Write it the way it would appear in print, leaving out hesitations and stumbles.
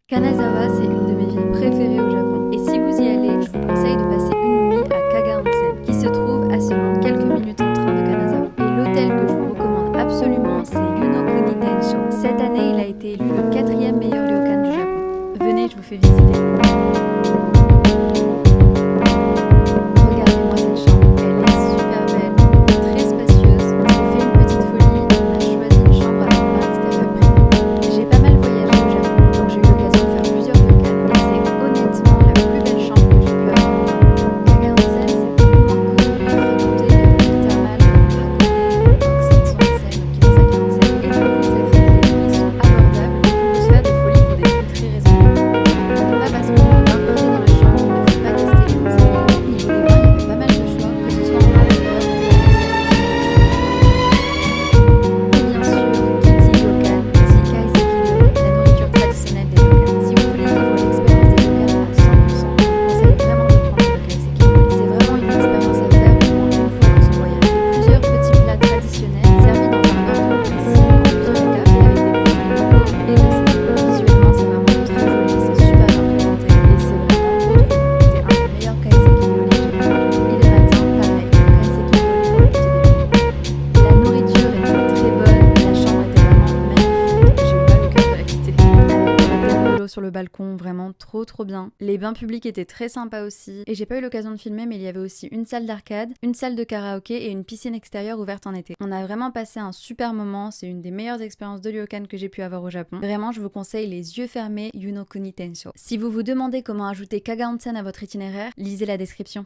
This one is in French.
Kanazawa, c'est une de mes villes préférées au Japon. Et si vous y allez, je vous conseille de passer une nuit à Kaga Onsen, qui se trouve à seulement quelques minutes en train de Kanazawa. Et l'hôtel que je vous recommande absolument, c'est Yunokuni Tensho. Cette année, il a été élu le 4e meilleur ryokan du Japon. Venez, je vous fais visiter. Regardez-moi cette chambre, elle est super belle, très spacieuse. On s'est fait une petite folie, on a choisi une chambre avec bain extérieur privé. J'ai pas mal voyagé au Japon, donc j'ai eu l'occasion de faire plusieurs ryokans et c'est honnêtement la plus belle chambre que j'ai pu avoir. Kaga Onsen, c'est beaucoup moins connu et fréquenté que des villes thermales comme Hakone ou Oksan Onsen ou Kawasaki Onsen, et du coup ça fait que les prix sont abordables et qu'on peut se faire des folies pour des prix très raisonnables. On n'est pas parce qu'on a un bain privé dans la chambre qu'il ne faut pas tester les conseils. Au niveau des vins, il y avait pas mal de choix, que ce soit en intérieur ou en extérieur. Et bien sûr, qui dit ryokan dit kaiseki ryori, la nourriture traditionnelle des ryokans. Si vous voulez vivre l'expérience des ryokans à 100%, je vous conseille vraiment de prendre le kaiseki ryori. C'est vraiment une expérience à faire au moins une fois dans son voyage. C'est plusieurs petits plats traditionnels servis dans un ordre précis, en plusieurs étapes et avec des produits locaux et de saison. Visuellement, c'est vraiment très joli, c'est super bien présenté et c'est vraiment trop bon. C'était un des meilleurs kaiseki ryori que j'ai pu manger. Et le matin, pareil, kaiseki ryori pour le petit déjeuner. La nourriture était très bonne, la chambre était vraiment magnifique, j'ai eu mal au cœur de la quitter. Avec la pergola sur le balcon, vraiment trop bien. Les bains publics étaient très sympas aussi, et j'ai pas eu l'occasion de filmer, mais il y avait aussi une salle d'arcade, une salle de karaoké et une piscine extérieure ouverte en été. On a vraiment passé un super moment, c'est une des meilleures expériences de ryokan que j'ai pu avoir au Japon. Vraiment, je vous conseille les yeux fermés Yunokuni Tensho. Si vous vous demandez comment ajouter Kaga Onsen à votre itinéraire, lisez la description.